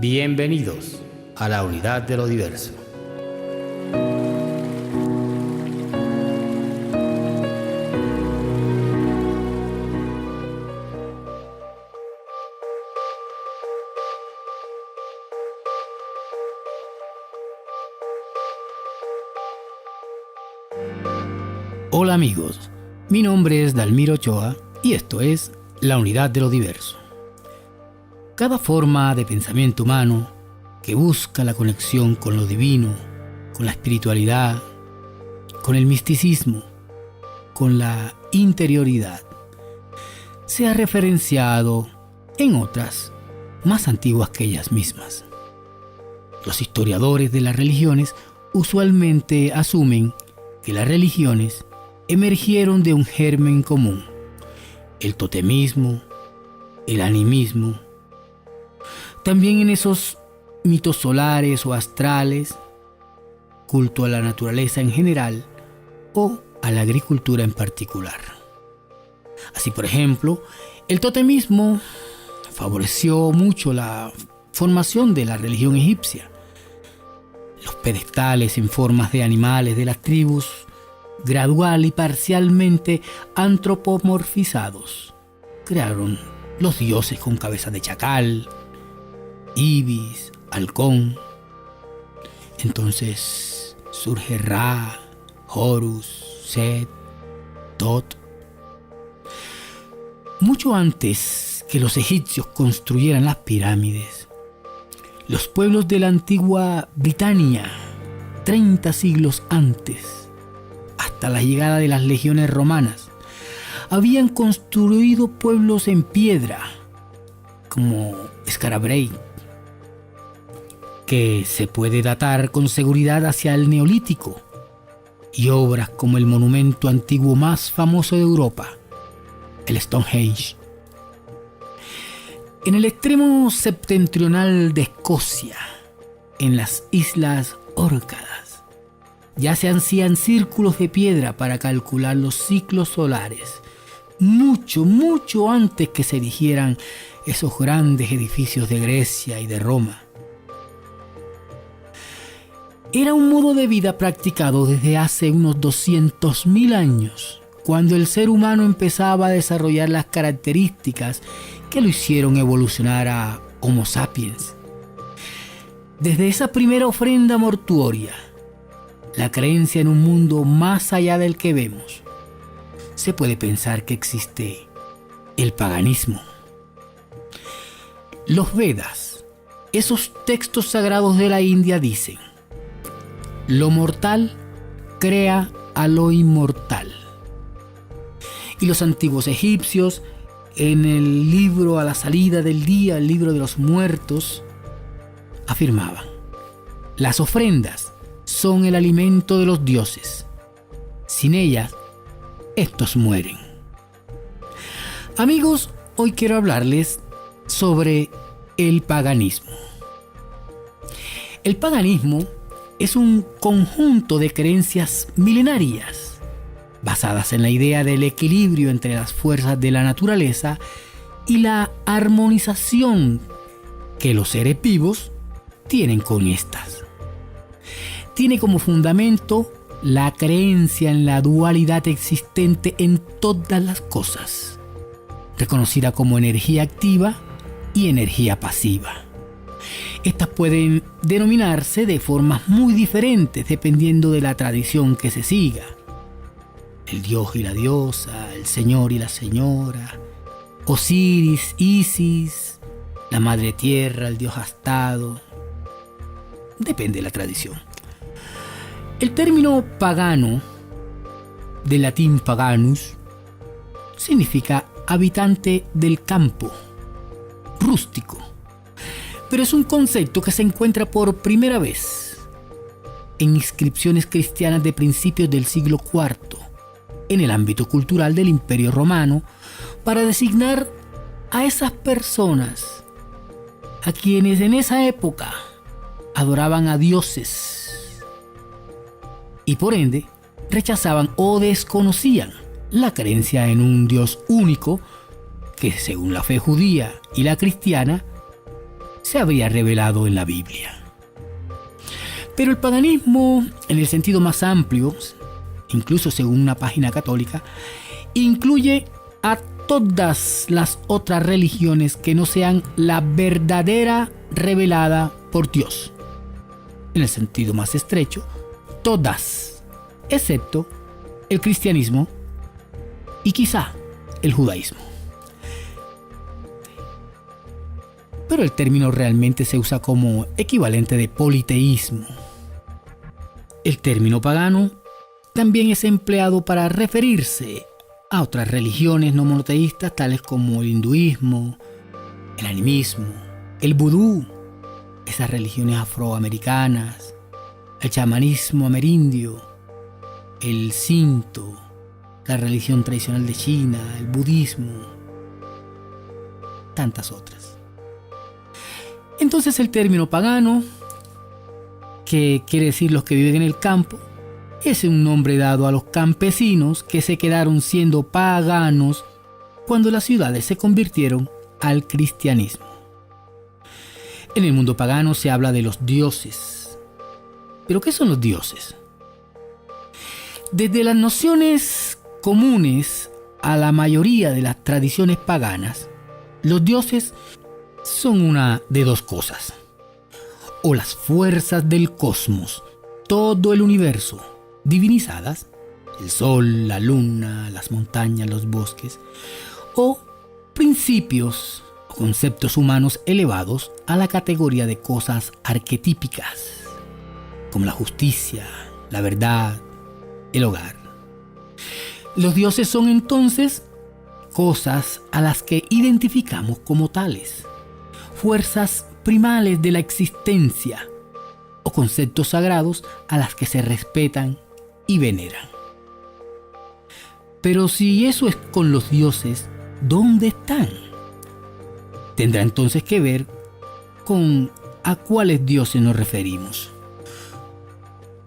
Bienvenidos a la unidad de lo diverso. Hola amigos, mi nombre es Dalmiro Ochoa y esto es la unidad de lo diverso. Cada forma de pensamiento humano que busca la conexión con lo divino, con la espiritualidad, con el misticismo, con la interioridad, se ha referenciado en otras más antiguas que ellas mismas. Los historiadores de las religiones usualmente asumen que las religiones emergieron de un germen común: el totemismo, el animismo. También en esos mitos solares o astrales, culto a la naturaleza en general o a la agricultura en particular. Así, por ejemplo, el totemismo favoreció mucho la formación de la religión egipcia. Los pedestales en formas de animales de las tribus, gradual y parcialmente antropomorfizados, crearon los dioses con cabeza de chacal, ibis, halcón. Entonces surge Ra, Horus, Set, Tot. Mucho antes que los egipcios construyeran las pirámides, los pueblos de la antigua Britania, 30 siglos antes, hasta la llegada de las legiones romanas, habían construido pueblos en piedra, como Skarabrae, que se puede datar con seguridad hacia el Neolítico, y obras como el monumento antiguo más famoso de Europa, el Stonehenge. En el extremo septentrional de Escocia, en las Islas Órcadas, ya se hacían círculos de piedra para calcular los ciclos solares, mucho antes que se erigieran esos grandes edificios de Grecia y de Roma. Era un modo de vida practicado desde hace unos 200.000 años, cuando el ser humano empezaba a desarrollar las características que lo hicieron evolucionar a Homo sapiens. Desde esa primera ofrenda mortuoria, la creencia en un mundo más allá del que vemos, se puede pensar que existe el paganismo. Los Vedas, esos textos sagrados de la India, dicen: lo mortal crea a lo inmortal. Y los antiguos egipcios, en el libro A la salida del día, el libro de los muertos, afirmaban: las ofrendas son el alimento de los dioses. Sin ellas, estos mueren. Amigos, hoy quiero hablarles sobre el paganismo. El paganismo es un conjunto de creencias milenarias basadas en la idea del equilibrio entre las fuerzas de la naturaleza y la armonización que los seres vivos tienen con estas. Tiene como fundamento la creencia en la dualidad existente en todas las cosas, reconocida como energía activa y energía pasiva. Estas pueden denominarse de formas muy diferentes dependiendo de la tradición que se siga. El dios y la diosa, el señor y la señora, Osiris, Isis, la madre tierra, el dios astado. Depende de la tradición. El término pagano, del latín paganus, significa habitante del campo, rústico. Pero es un concepto que se encuentra por primera vez en inscripciones cristianas de principios del siglo IV en el ámbito cultural del Imperio Romano para designar a esas personas a quienes en esa época adoraban a dioses y por ende rechazaban o desconocían la creencia en un Dios único que, según la fe judía y la cristiana, se habría revelado en la Biblia. Pero el paganismo, en el sentido más amplio, incluso según una página católica, incluye a todas las otras religiones que no sean la verdadera revelada por Dios. En el sentido más estrecho, todas, excepto el cristianismo y quizá el judaísmo. Pero el término realmente se usa como equivalente de politeísmo. El término pagano también es empleado para referirse a otras religiones no monoteístas tales como el hinduismo, el animismo, el vudú, esas religiones afroamericanas, el chamanismo amerindio, el Shinto, la religión tradicional de China, el budismo, tantas otras. Entonces el término pagano, que quiere decir los que viven en el campo, es un nombre dado a los campesinos que se quedaron siendo paganos cuando las ciudades se convirtieron al cristianismo. En el mundo pagano se habla de los dioses. ¿Pero qué son los dioses? Desde las nociones comunes a la mayoría de las tradiciones paganas, los dioses son una de dos cosas: o las fuerzas del cosmos, todo el universo, divinizadas, el sol, la luna, las montañas, los bosques, o principios o conceptos humanos elevados a la categoría de cosas arquetípicas, como la justicia, la verdad, el hogar. Los dioses son entonces cosas a las que identificamos como tales, fuerzas primales de la existencia o conceptos sagrados a las que se respetan y veneran. Pero si eso es con los dioses, ¿dónde están? Tendrá entonces que ver con a cuáles dioses nos referimos.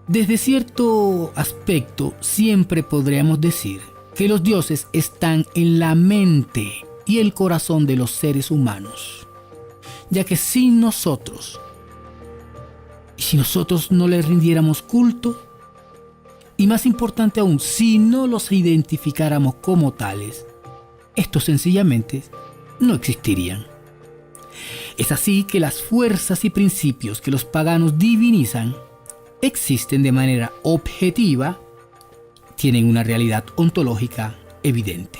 Desde cierto aspecto, siempre podríamos decir que los dioses están en la mente y el corazón de los seres humanos, ya que sin nosotros, y si nosotros no les rindiéramos culto, y más importante aún, si no los identificáramos como tales, estos sencillamente no existirían. Es así que las fuerzas y principios que los paganos divinizan existen de manera objetiva, tienen una realidad ontológica evidente.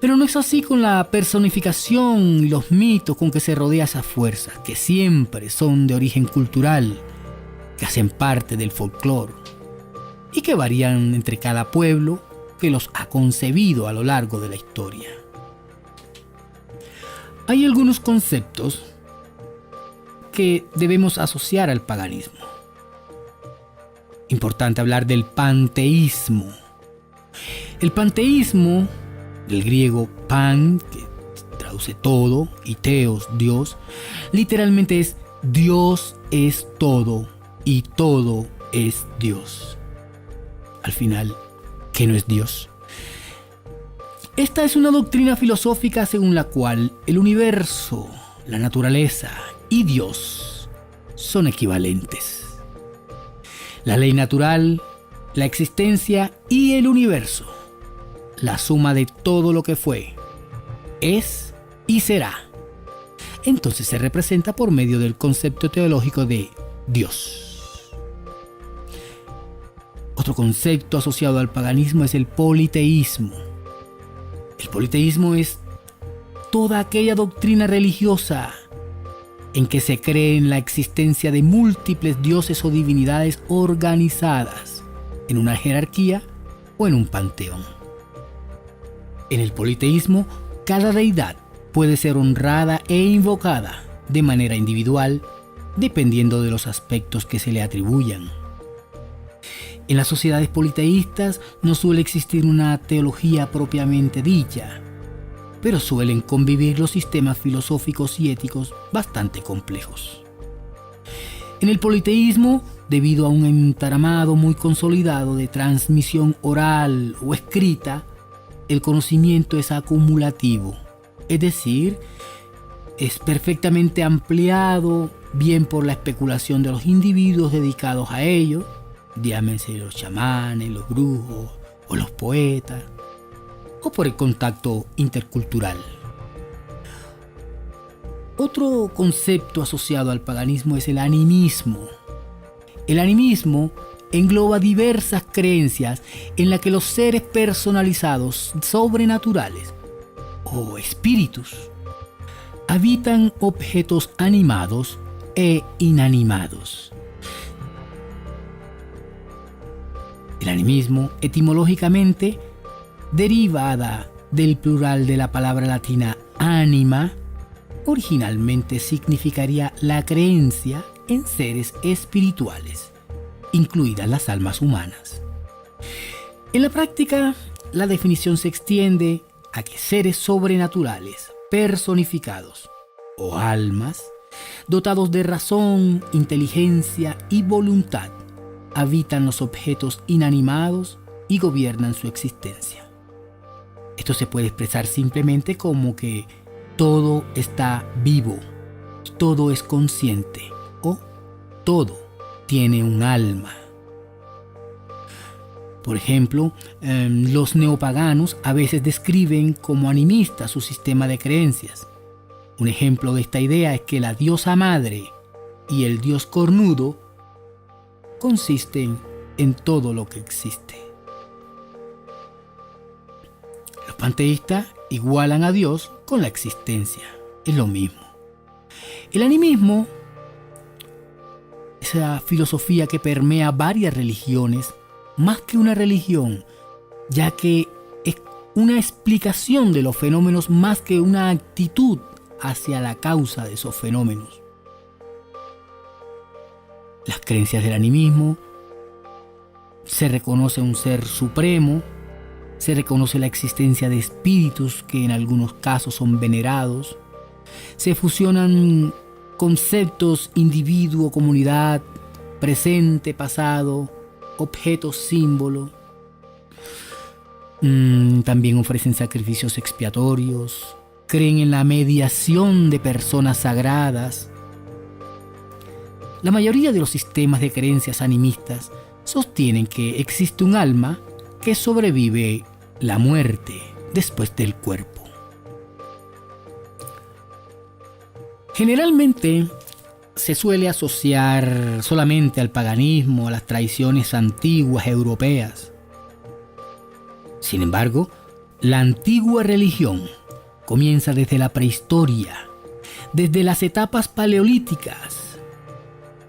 Pero no es así con la personificación y los mitos con que se rodea esa fuerza, que siempre son de origen cultural, que hacen parte del folclore y que varían entre cada pueblo que los ha concebido a lo largo de la historia. Hay algunos conceptos que debemos asociar al paganismo. Importante hablar del panteísmo. El panteísmo, del griego pan, que traduce todo, y theos, Dios, literalmente es Dios es todo y todo es Dios. Al final, ¿qué no es Dios? Esta es una doctrina filosófica según la cual el universo, la naturaleza y Dios son equivalentes. La ley natural, la existencia y el universo, la suma de todo lo que fue, es y será. Entonces se representa por medio del concepto teológico de Dios. Otro concepto asociado al paganismo es el politeísmo. El politeísmo es toda aquella doctrina religiosa en que se cree en la existencia de múltiples dioses o divinidades organizadas en una jerarquía o en un panteón. En el politeísmo, cada deidad puede ser honrada e invocada de manera individual, dependiendo de los aspectos que se le atribuyan. En las sociedades politeístas no suele existir una teología propiamente dicha, pero suelen convivir los sistemas filosóficos y éticos bastante complejos. En el politeísmo, debido a un entramado muy consolidado de transmisión oral o escrita, el conocimiento es acumulativo, es decir, es perfectamente ampliado bien por la especulación de los individuos dedicados a ello, llámense los chamanes, los brujos o los poetas, o por el contacto intercultural. Otro concepto asociado al paganismo es el animismo. El animismo engloba diversas creencias en las que los seres personalizados sobrenaturales o espíritus habitan objetos animados e inanimados. El animismo, etimológicamente, derivada del plural de la palabra latina anima, originalmente significaría la creencia en seres espirituales, incluidas las almas humanas. En la práctica, la definición se extiende a que seres sobrenaturales, personificados o almas, dotados de razón, inteligencia y voluntad, habitan los objetos inanimados y gobiernan su existencia. Esto se puede expresar simplemente como que todo está vivo, todo es consciente o todo tiene un alma. Por ejemplo, los neopaganos a veces describen como animista su sistema de creencias. Un ejemplo de esta idea es que la diosa madre y el dios cornudo consisten en todo lo que existe. Los panteístas igualan a Dios con la existencia. Es lo mismo. El animismo, esa filosofía que permea varias religiones, más que una religión, ya que es una explicación de los fenómenos más que una actitud hacia la causa de esos fenómenos. Las creencias del animismo: se reconoce un ser supremo, se reconoce la existencia de espíritus que en algunos casos son venerados, se fusionan conceptos individuo, comunidad, presente, pasado, objetos, símbolo. También ofrecen sacrificios expiatorios, creen en la mediación de personas sagradas. La mayoría de los sistemas de creencias animistas sostienen que existe un alma que sobrevive la muerte después del cuerpo. Generalmente se suele asociar solamente al paganismo, a las tradiciones antiguas europeas. Sin embargo, la antigua religión comienza desde la prehistoria, desde las etapas paleolíticas,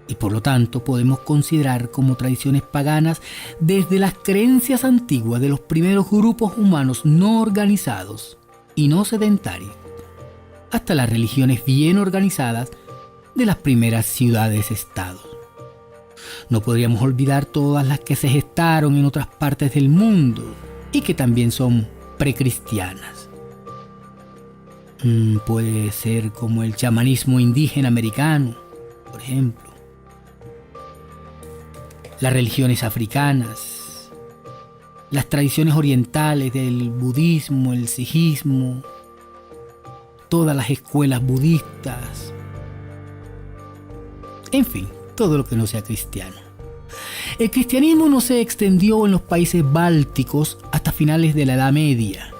y por lo tanto podemos considerar como tradiciones paganas desde las creencias antiguas de los primeros grupos humanos no organizados y no sedentarios, hasta las religiones bien organizadas de las primeras ciudades-estados. No podríamos olvidar todas las que se gestaron en otras partes del mundo y que también son precristianas. Puede ser como el chamanismo indígena americano, por ejemplo. Las religiones africanas, las tradiciones orientales del budismo, el sijismo, todas las escuelas budistas, en fin, todo lo que no sea cristiano. El cristianismo no se extendió en los países bálticos hasta finales de la Edad Media,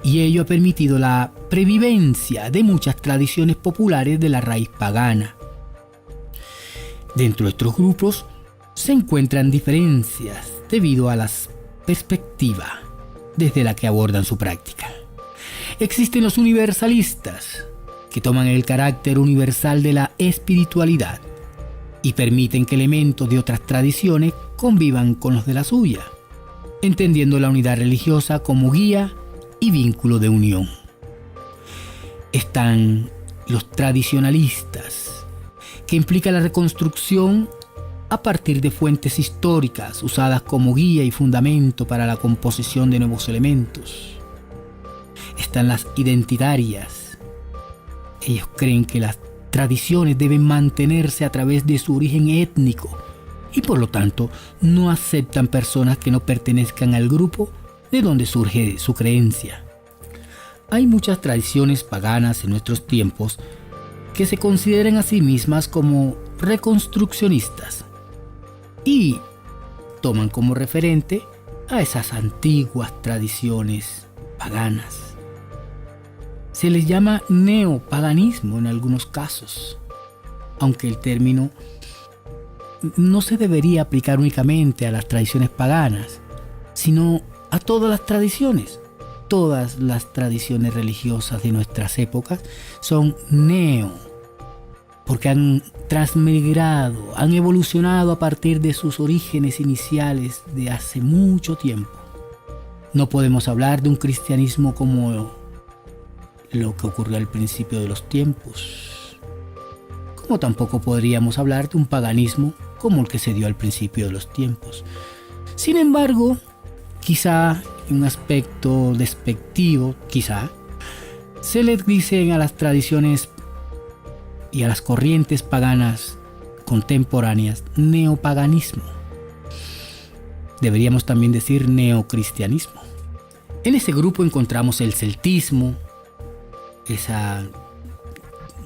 y ello ha permitido la previvencia de muchas tradiciones populares de la raíz pagana. Dentro de estos grupos se encuentran diferencias debido a la perspectiva desde la que abordan su práctica. Existen los universalistas, que toman el carácter universal de la espiritualidad y permiten que elementos de otras tradiciones convivan con los de la suya, entendiendo la unidad religiosa como guía y vínculo de unión. Están los tradicionalistas, que implica la reconstrucción a partir de fuentes históricas usadas como guía y fundamento para la composición de nuevos elementos. Están las identitarias. Ellos creen que las tradiciones deben mantenerse a través de su origen étnico y por lo tanto no aceptan personas que no pertenezcan al grupo de donde surge su creencia. Hay muchas tradiciones paganas en nuestros tiempos que se consideran a sí mismas como reconstruccionistas y toman como referente a esas antiguas tradiciones paganas. Se les llama neopaganismo en algunos casos, aunque el término no se debería aplicar únicamente a las tradiciones paganas, sino a todas las tradiciones. Todas las tradiciones religiosas de nuestras épocas son neo, porque han transmigrado, han evolucionado a partir de sus orígenes iniciales de hace mucho tiempo. No podemos hablar de un cristianismo como lo que ocurrió al principio de los tiempos, como tampoco podríamos hablar de un paganismo como el que se dio al principio de los tiempos. Sin embargo, quizá en un aspecto despectivo, se les dicen a las tradiciones y a las corrientes paganas contemporáneas neopaganismo. Deberíamos también decir neocristianismo. En ese grupo encontramos el celtismo, ese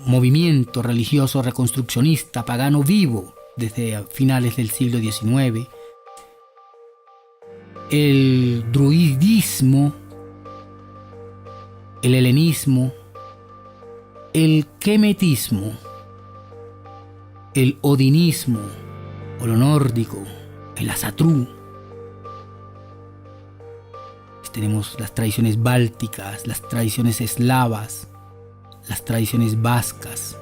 movimiento religioso reconstruccionista pagano vivo desde finales del siglo XIX, el druidismo, el helenismo, el kemetismo, el odinismo o lo nórdico, el asatrú. Tenemos las tradiciones bálticas, las tradiciones eslavas, las tradiciones vascas.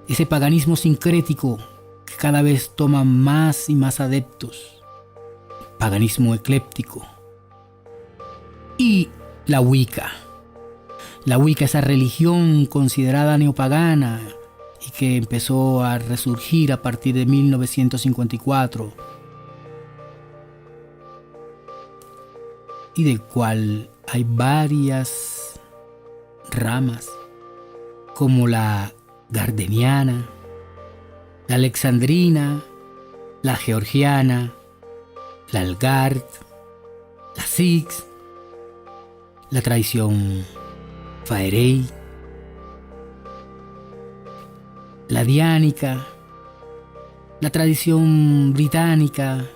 Ese paganismo sincrético que cada vez toma más y más adeptos. Paganismo ecléptico. Y la Wicca. La Wicca, esa religión considerada neopagana y que empezó a resurgir a partir de 1954 y del cual hay varias ramas como la gardeniana, la alexandrina, la georgiana, la Algard, la Six, la tradición Faerey, la diánica, la tradición británica,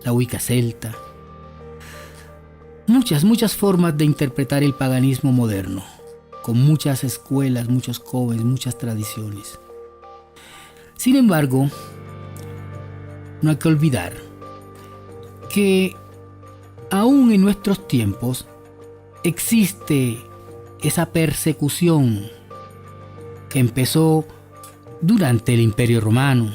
la Wicca celta. Muchas formas de interpretar el paganismo moderno, con muchas escuelas, muchos covens, muchas tradiciones. Sin embargo, no hay que olvidar que aún en nuestros tiempos existe esa persecución que empezó durante el Imperio Romano,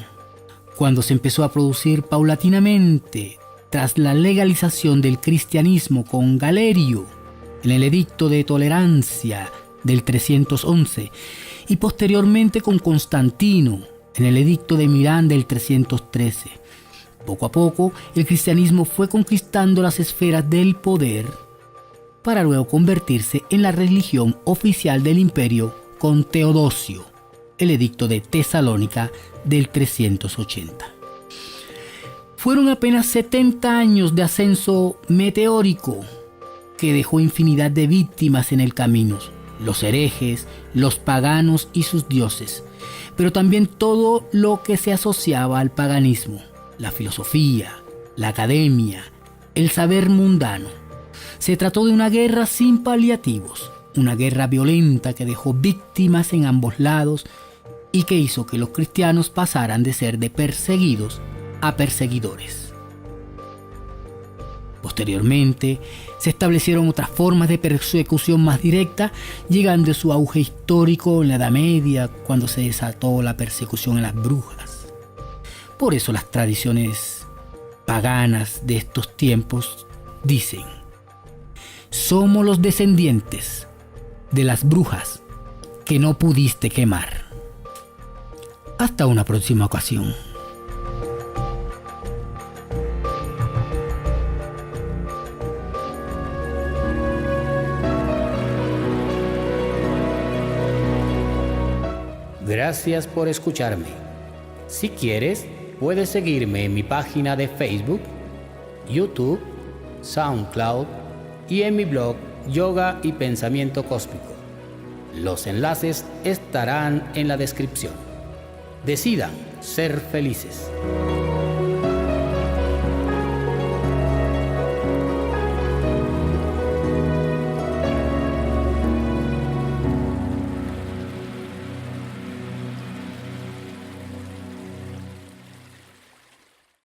cuando se empezó a producir paulatinamente tras la legalización del cristianismo con Galerio en el Edicto de Tolerancia del 311 y posteriormente con Constantino en el Edicto de Milán del 313. Poco a poco, el cristianismo fue conquistando las esferas del poder para luego convertirse en la religión oficial del imperio con Teodosio, el Edicto de Tesalónica del 380. Fueron apenas 70 años de ascenso meteórico que dejó infinidad de víctimas en el camino, los herejes, los paganos y sus dioses, pero también todo lo que se asociaba al paganismo, la filosofía, la academia, el saber mundano. Se trató de una guerra sin paliativos, una guerra violenta que dejó víctimas en ambos lados y que hizo que los cristianos pasaran de ser de perseguidos a perseguidores. Posteriormente, se establecieron otras formas de persecución más directa, llegando a su auge histórico en la Edad Media, cuando se desató la persecución a las brujas. Por eso las tradiciones paganas de estos tiempos dicen: somos los descendientes de las brujas que no pudiste quemar. Hasta una próxima ocasión. Gracias por escucharme. Si quieres, Puedes seguirme en mi página de Facebook, YouTube, SoundCloud y en mi blog Yoga y Pensamiento Cósmico. Los enlaces estarán en la descripción. Decidan ser felices.